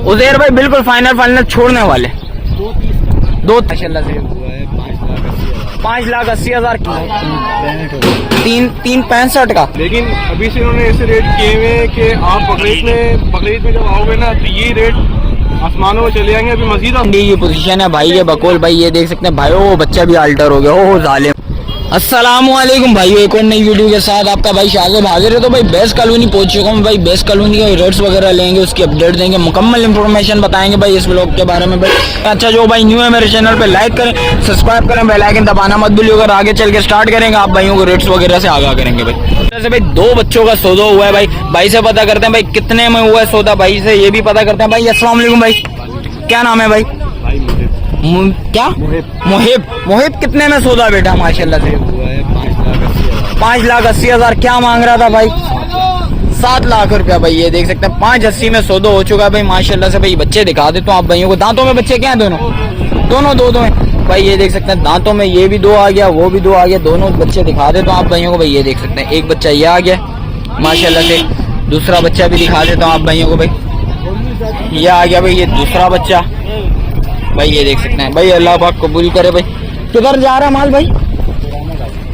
उज़ैर भाई बिल्कुल फाइनल छोड़ने वाले दो माशाल्लाह से 5,80,000 तीन 65 का। लेकिन अभी से इन्होंने ऐसे रेट किए हुए हैं कि आप बकरीद में जब आओगे ना तो ये रेट आसमानों में चले जाएंगे। अभी मजीद ये पोजीशन है भाई, ये बकोल भाई, ये देख सकते हैं भाई। वो बच्चा भी अल्टर हो गया, ओ जालिम। अस्सलाम वालेकुम भाइयों, एक और नई वीडियो के साथ आपका भाई शागिब हाजिर है। तो भाई बेस्ट कॉलोनी पहुंच चुका हूँ भाई। बेस्ट कॉलोनी के रेट्स वगैरह लेंगे, उसकी अपडेट देंगे, मुकम्मल इन्फॉर्मेशन बताएंगे भाई इस व्लॉग के बारे में भाई। अच्छा जो भाई न्यू है मेरे चैनल पे लाइक करें, सब्सक्राइब करें, बेल आइकन दबाना मत भूलिएगा। अगर आगे चल के स्टार्ट करेंगे आप भाइयों को रेट्स वगैरह से आगाह करेंगे भाई। जैसे भाई 2 बच्चों का सौदा हुआ है भाई। भाई से पता करते हैं भाई कितने में हुआ है सौदा, भाई से ये भी पता करते हैं भाई। अस्सलाम वालेकुम भाई, क्या नाम है भाई? क्या? मोहिब कितने में सौदा बेटा? माशाल्लाह से 5,80,000 क्या मांग रहा था भाई? 7 लाख रुपया भाई। ये देख सकते हैं 5,80 में सौदा हो चुका है भाई माशाल्लाह से भाई। बच्चे दिखा देता हूँ आप भाइयों को। दांतों में बच्चे क्या है? दोनों दो हैं भाई। ये देख सकते हैं दांतों में ये भी 2 आ गया, वो भी 2 आ गया। दोनों बच्चे दिखा देता हूँ आप भाइयों को भाई। ये देख सकते हैं एक बच्चा ये आ गया माशाल्लाह से। दूसरा बच्चा भी दिखा देता हूँ आप भाइयों को भाई। ये आ गया भाई, ये दूसरा बच्चा भाई। ये देख सकते हैं भाई, अल्लाह पाक कबूल करे भाई। किधर जा रहा माल भाई?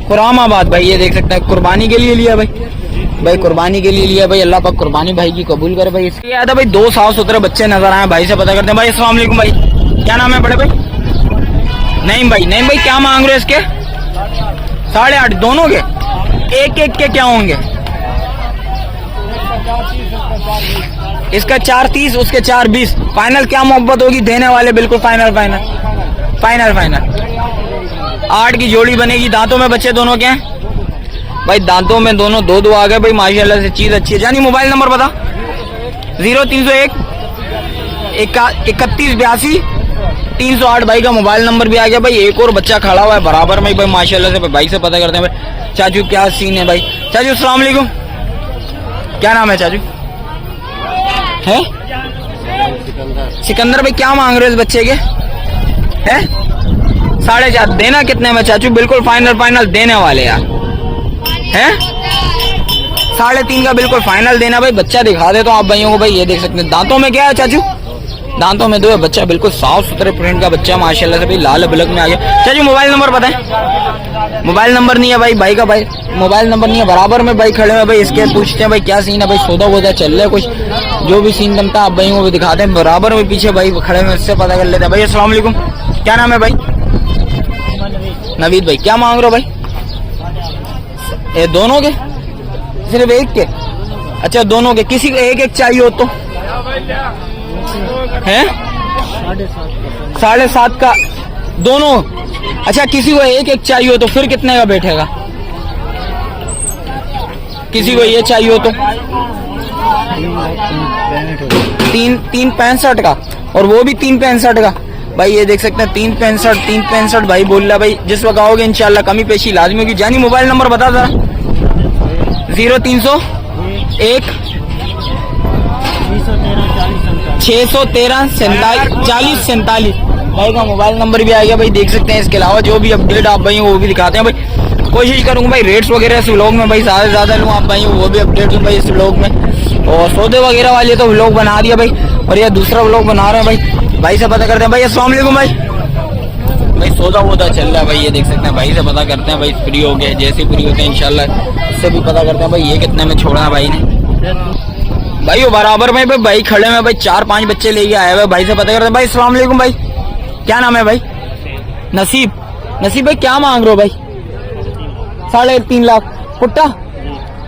खुरामाबाद भाई। ये देख सकते हैं कुर्बानी के लिए लिया भाई, कुर्बानी के लिए लिया भाई। अल्लाह पाक कुर्बानी भाई की कबूल करे भाई। इसके आया था भाई 2 साफ सुथरे बच्चे नजर आए। भाई से पता करते हैं भाई। अस्सलाम वालेकुम भाई, क्या नाम है बड़े भाई? नहीं भाई क्या मांग रहे हो इसके? 8.5 दोनों के? एक के क्या होंगे? इसका 4.30, उसके 4.20। फाइनल क्या मोहब्बत होगी? देने वाले बिल्कुल फाइनल 8 की जोड़ी बनेगी। दांतों में बच्चे दोनों के हैं भाई। दांतों में दोनों 2 आ गए भाई माशाल्लाह से। चीज अच्छी है। जानी मोबाइल नंबर बता। 0301 3182 308 भाई का मोबाइल नंबर भी आ गया भाई। एक और बच्चा खड़ा हुआ है बराबर में भाई माशाल्लाह से। भाई से पता करते हैं भाई। चाचू क्या सीन है भाई? चाचू अस्सलाम वालेकुम, क्या नाम है चाचू? है सिकंदर भाई। क्या मांग रहे हो इस बच्चे के? है 4.5 देना कितने में चाचू? बिल्कुल फाइनल देने वाले यार। है 3.5 का बिल्कुल फाइनल देना भाई। बच्चा दिखा देता हूँ आप भाइयों को भाई। ये देख सकते हैं दांतों में क्या है चाचू? दांतों में 2 है। बच्चा बिल्कुल साफ सुथरे प्रिंट का बच्चा माशाल्लाह से भाई। लाल बलक में आ गया। चाचू मोबाइल नंबर बताएं। मोबाइल नंबर नहीं है भाई का भाई मोबाइल नंबर नहीं है। बराबर में भाई खड़े हैं भाई। इसके पूछते हैं भाई क्या सीन है भाई? सौदा वोदा चल रहा है कुछ? जो भी सीन बनता है आप भाइयों को दिखाते हैं। बराबर में पीछे भाई खड़े हैं, इससे पता कर लेते हैं भाई। अस्सलाम वालेकुम, क्या नाम है भाई? नवीद भाई। क्या मांग रहे हो भाई? ये दोनों के? सिर्फ एक के? अच्छा दोनों के। किसी को एक चाहिए हो तो है 7.5 का दोनों। अच्छा किसी को एक चाहिए हो तो फिर कितने का बैठेगा? किसी को ये चाहिए हो तो 3.65 का, और वो भी 3.65 का भाई। ये देख सकते हैं 3.65 भाई बोल रहा भाई। जिस वक्त आओगे इंशाल्लाह कमी पेशी लाजमी होगी। जानी मोबाइल नंबर बता जरा। 0301 613 40 47 भाई का मोबाइल नंबर भी आ गया भाई। देख सकते हैं। इसके अलावा जो भी अपडेट आप भाई वो भी दिखाते हैं भाई। कोशिश करूंगा भाई रेट्स वगैरह इस व्लॉग में भाई ज़्यादा से ज़्यादा लूँ आप भाई वो भी अपडेट दूँ भाई इस व्लॉग में। और सौदे वगैरह वाले तो व्लॉग बना दिया भाई, और ये दूसरा व्लॉग बना रहे हैं भाई। भाई से पता करते हैं भाई। अस्सलाम वालेकुम भाई सौदा वोदा चल रहा है भाई। ये देख सकते हैं भाई से पता करते हैं भाई। फ्री हो गए, जैसे फ्री होते हैं इंशाल्लाह इससे भी पता करते हैं भाई ये कितने में छोड़ा है भाई ने भाई। वो बराबर में भाई खड़े में भाई 4-5 बच्चे लेके आए हुए। भाई से पता करते हैं भाई। अस्सलाम वालेकुम भाई, क्या नाम है भाई? नसीब भाई। क्या मांग रहे हो भाई? 3.5 लाख पुट्टा।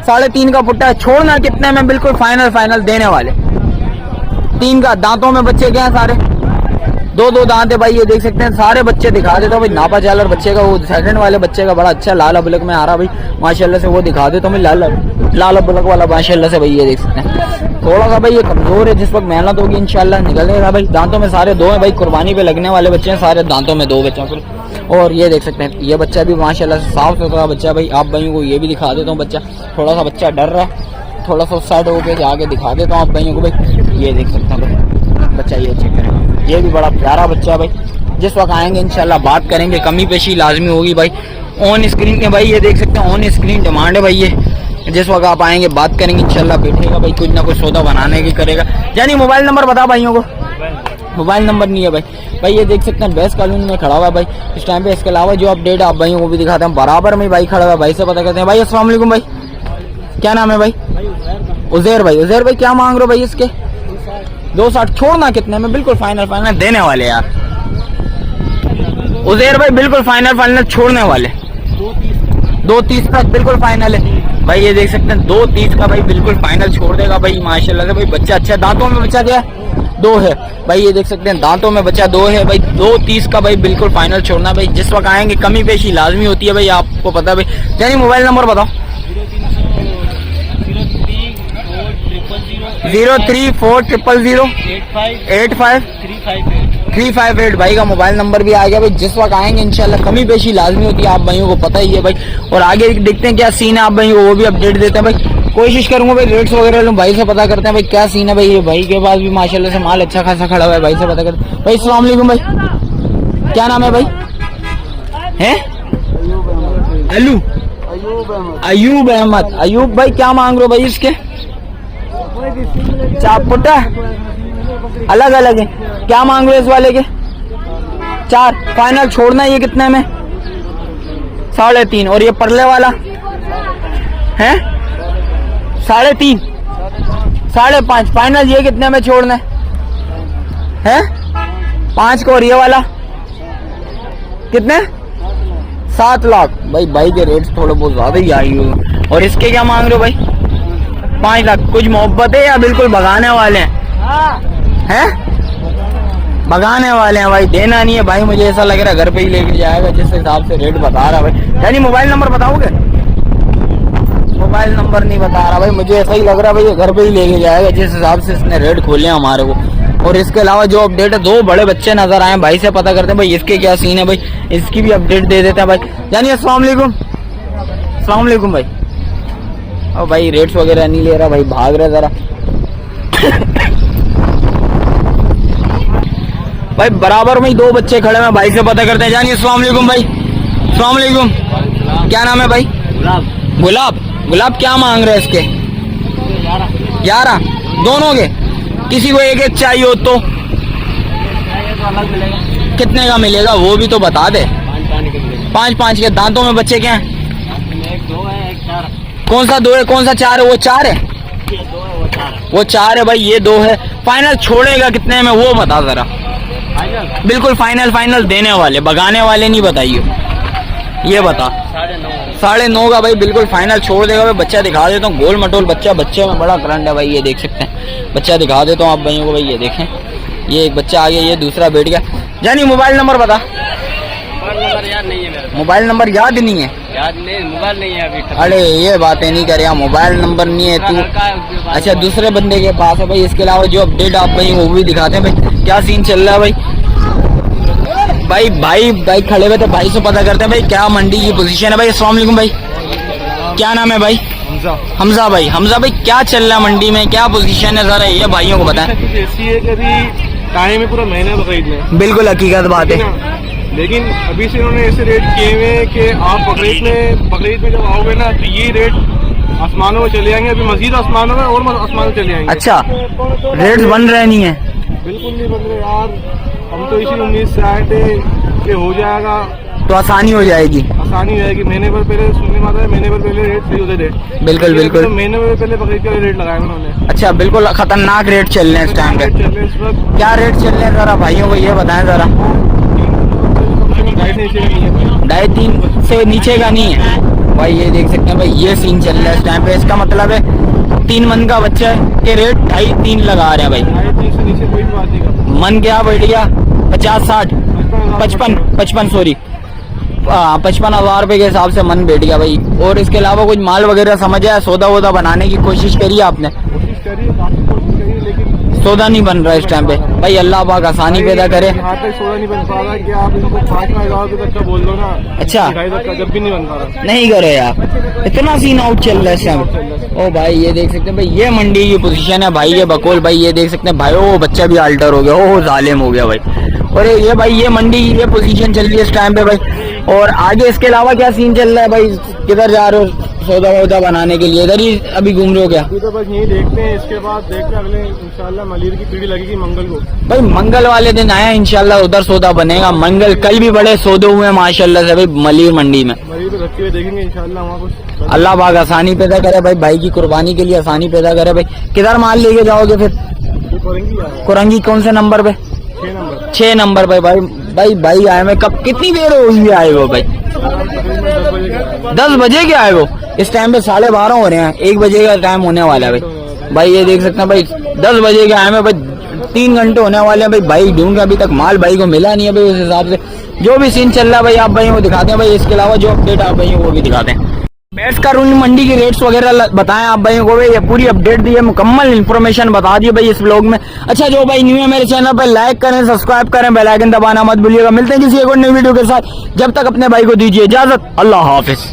3.5 का पुट्टा है। छोड़ना कितने में? बिल्कुल फाइनल देने वाले 3 का। दांतों में बच्चे क्या है? सारे 2 दांत है भाई। ये देख सकते हैं सारे बच्चे दिखा देता हूँ भाई। नापा चालर बच्चे का, वो सेकंड वाले बच्चे का बड़ा अच्छा लाल अबलक में आ रहा भाई माशाल्लाह से। वो दिखा देता हूँ लाल अबलक वाला माशाल्लाह से भाई। ये देख सकते हैं थोड़ा सा भाई ये कमजोर है। जिस वक्त मेहनत होगी इंशाल्लाह निकलेगा भाई। दांतों में सारे 2 हैं भाई। कुर्बानी पे लगने वाले बच्चे हैं सारे। दांतों में 2 बच्चों को। और ये देख सकते हैं ये बच्चा भी माशाल्लाह से साफ सुथरा बच्चा भाई। आप भाइयों को ये भी दिखा देता हूँ बच्चा। थोड़ा सा बच्चा डर रहा है, थोड़ा सा साइड होकर आगे दिखा देता हूँ आप भाइयों को भाई। ये देख सकते हैं भाई बच्चा, ये चेक करें। ये भी बड़ा प्यारा बच्चा भाई। जिस वक्त आएंगे इंशाल्लाह बात करेंगे, कमी पेशी लाजमी होगी भाई। ऑन स्क्रीन के भाई ये देख सकते हैं ऑन स्क्रीन डिमांड है भाई। जिस वक्त आप आएंगे बात करेंगे इंशाल्लाह, बैठेगा भाई, कुछ ना कुछ सौदा बनाने की करेगा। यानी मोबाइल नंबर बता भाइयों को। मोबाइल नंबर नहीं है भाई ये देख सकते हैं बेस्ट कॉलोनी में खड़ा हुआ है भाई इस टाइम पे। इसके अलावा जो अपडेट आप भाइयों को भी दिखाते हैं, बराबर में भाई खड़ा हुआ है, भाई से पता करते हैं। भाई अस्सलाम वालेकुम भाई, क्या नाम है भाई? उजैर भाई। उजैर भाई क्या मांग रहे हो भाई इसके? 260 छोड़ना कितने में? बिल्कुल फाइनल देने वाले यार उजैर भाई, बिल्कुल फाइनल छोड़ने वाले। 230 तक बिल्कुल फाइनल है भाई। ये देख सकते हैं 230 का भाई बिल्कुल फाइनल छोड़ देगा भाई माशाल्लाह से भाई। बच्चा अच्छा, दांतों में बच्चा क्या है? 2 है भाई। ये देख सकते हैं दांतों में बच्चा 2 है भाई। 230 का भाई बिल्कुल फाइनल छोड़ना भाई। जिस वक्त आएंगे कमी पेशी लाजमी होती है भाई, आपको पता है भाई। यानी मोबाइल नंबर बताओ। 03400 85 भाई का मोबाइल नंबर भी आ गया भाई। जिस वक्त आएंगे इंशाल्लाह कमी पेशी लाजमी होती है, आप भाइयों को पता ही है भाई। और आगे देखते हैं क्या सीन है, आप भाइयों को वो भी अपडेट देते हैं भाई। कोशिश करूंगा भाई रेट्स वगैरह लूं, भाई से पता करते हैं भाई क्या सीन है भाई। ये भाई के पास भी माशाल्लाह से माल अच्छा खासा खड़ा हुआ है, भाई से पता करते हैं। भाई अस्सलाम वालेकुम भाई, क्या नाम है भाई? है अयूब अहमद। अयूब भाई क्या मांग रहे हो भाई इसके? चापुटा अलग अलग है, क्या मांग रहे हो इस वाले के? 4 फाइनल छोड़ना है। ये कितने में? 3.5। और ये परले वाला है 3.5 5.5 फाइनल। ये कितने में छोड़ना है? 5 को। और ये वाला कितने? 7 लाख भाई के रेट्स थोड़े बहुत ज्यादा ही आई हुए। और इसके क्या मांग रहे हो भाई? 5 लाख। कुछ मोहब्बत है या बिल्कुल भगाने वाले हैं? भगाने वाले हैं भाई, देना नहीं है भाई। मुझे ऐसा लग रहा है घर पे ही लेके जाएगा जिस हिसाब से रेट बता रहा है भाई। यानी मोबाइल नंबर बताओगे? मोबाइल नंबर नहीं बता रहा भाई, मुझे ऐसा ही लग रहा है भाई ये घर पे ही लेके जाएगा जिस हिसाब से इसने रेट खोले हैं हमारे को। और इसके अलावा जो अपडेट है, 2 बड़े बच्चे नजर आए, भाई से पता करते हैं भाई इसके क्या सीन है भाई। इसकी भी अपडेट दे देते हैं भाई। यानी अस्सलाम वालेकुम भाई। अब भाई रेट्स वगैरह नहीं ले रहा भाई, भाग रहा जरा भाई। बराबर में 2 बच्चे खड़े हैं, भाई से पता करते हैं। जानिए अस्सलाम वालेकुम भाई। अस्सलाम वालेकुम, क्या नाम है भाई? गुलाब क्या मांग रहे हैं इसके? 11 दोनों के। किसी को एक चाहिए हो तो कितने का मिलेगा वो भी तो बता दे। 5 के। दांतों में बच्चे क्या हैं? 2 है, 1 4। कौन सा 2 है कौन सा 4 है? वो 4 है, वो 4 है भाई। ये 2 है। फाइनल छोड़ेगा कितने में वो बता जरा। बिल्कुल फाइनल देने वाले, भगाने वाले नहीं बताइए। ये बता। 9.5 का भाई बिल्कुल फाइनल छोड़ देगा भाई। बच्चा दिखा देता हूँ, गोल मटोल बच्चा, बच्चे में बड़ा करंट है भाई। ये देख सकते हैं, बच्चा दिखा देता हूँ आप भाइयों को भाई। ये देखें, ये एक बच्चा आ गया, ये दूसरा बैठ गया। यानी मोबाइल नंबर बता। मोबाइल नंबर याद नहीं है? मोबाइल नहीं है अभी। अरे ये बातें नहीं करे, मोबाइल नंबर नहीं है तू। अच्छा दूसरे बंदे के पास है भाई। इसके अलावा जो अपडेट आप भाई वो भी दिखाते हैं भाई, क्या सीन चल रहा है भाई खड़े हुए थे, भाई से पता करते हैं भाई क्या मंडी की पोजीशन है भाई। अस्सलाम वालेकुम भाई, क्या नाम है भाई? हमजा भाई क्या चल रहा है मंडी में, क्या पोजीशन है जरा ये भाइयों को बताएं। ऐसी है कि अभी टाइम है पूरा महीना बकरीद में, बिल्कुल हकीकत बात है। लेकिन अभी से इन्होंने ऐसे रेट किए हुए हैं कि आप बकरीद में जब आओगे ना तो ये रेट आसमानों में चले आएंगे। अभी मजीद आसमानों में और आसमानों में चले आएंगे। अच्छा रेट्स बन रहे नहीं है? बिल्कुल नहीं बन रहे यार। हम तो इसी उम्मीद से आए थे कि हो जाएगा तो आसानी हो जाएगी। महीने भर पहले सुनने में आता है, महीने भर पहले रेट सही होते थे। बिल्कुल तो महीने भर पहले बकरीद के रेट लगाए उन्होंने। अच्छा बिल्कुल खतरनाक रेट चल रहे हैं इस टाइम पे। क्या रेट चल रहे हैं जरा भाइयों को ये बताएं जरा। 2.5-3 से नीचे का नहीं है भाई। ये देख सकते हैं भाई, ये सीन चल रहा है इस टाइम पे। इसका मतलब है 3 मन का बच्चा के रेट 2.5-3 लगा रहे हैं भाई। 2.5 से नीचे कोई बात नहीं करता। मन क्या बैठ गया? 50-60 55 सॉरी 55,000 रुपए के हिसाब से मन बैठ गया भाई। और इसके अलावा कुछ माल वगैरह समझ आया, सौदा वोदा बनाने की कोशिश करी आपने? कोशिश करी, काफी कोशिश करी, लेकिन सौदा नहीं बन रहा इस टाइम पे भाई। अल्लाह पाक आसानी पैदा करे। यहाँ तक सौदा नहीं बन पा रहा कि आप इनको 5,000 रुपए तक का बोल दो ना। अच्छा 2,500 तक का जब भी नहीं बन पा रहा। नहीं करो यार, इतना सीन आउट चल रहा है इस टाइम। ओ भाई ये देख सकते हैं भाई, ये मंडी की पोजीशन है भाई। ये बकोल भाई ये देख सकते हैं भाई। ओ बच्चा भी अल्टर हो गया, ओ जालिम हो गया भाई। और ये भाई ये मंडी की ये पोजीशन चल रही है इस टाइम पे भाई। और आगे इसके अलावा क्या सीन चल रहा है भाई? किधर जा रहे हो? सौदा वौदा बनाने के लिए इधर ही अभी घूम रहे हो क्या? अभी तो बस यही देखते हैं, इसके बाद देखते हैं अगले इंशाल्लाह मलीर की पीढ़ी लगेगी मंगल को। भाई मंगल वाले दिन आया इंशाल्लाह उधर सौदा बनेगा। मंगल कल भी बड़े सौदे हुए हैं माशाल्लाह से भाई मलीर मंडी में। मलीर पे रखते हुए देखेंगे इंशाल्लाह वहाँ कुछ। अल्लाह पाक आसानी पैदा करे भाई, भाई की कुर्बानी के लिए आसानी पैदा करे भाई। किधर माल लेके जाओगे फिर? कुरंगी कौन से नंबर पे? 6 नंबर पे भाई। भाई आए में कब कितनी देर हुई है आए वो भाई? 10 बजे के आए वो। इस टाइम पे 12:30 हो रहे हैं, 1 बजे का टाइम होने वाला है भाई। ये देख सकते हैं भाई 10 बजे के आए में भाई, 3 घंटे होने वाले हैं भाई। भाई ढूंढ के अभी तक माल भाई को मिला नहीं है भाई। उस हिसाब से जो भी सीन चल रहा है भाई आप भाई वो दिखाते हैं भाई। इसके अलावा जो अपडेट आप भाई वो भी दिखाते हैं। बैट्स का रूल मंडी की रेट्स वगैरह बताएं आप भाइयों को भाई। ये पूरी अपडेट दी है, मुकम्मल इन्फॉर्मेशन बता दी भाई इस व्लॉग में। अच्छा जो भाई न्यू है मेरे चैनल पर लाइक करें, सब्सक्राइब करें, बेल आइकन दबाना मत भूलिएगा। मिलते हैं किसी एक और नई वीडियो के साथ, जब तक अपने भाई को दीजिए इजाजत। अल्लाह हाफिज।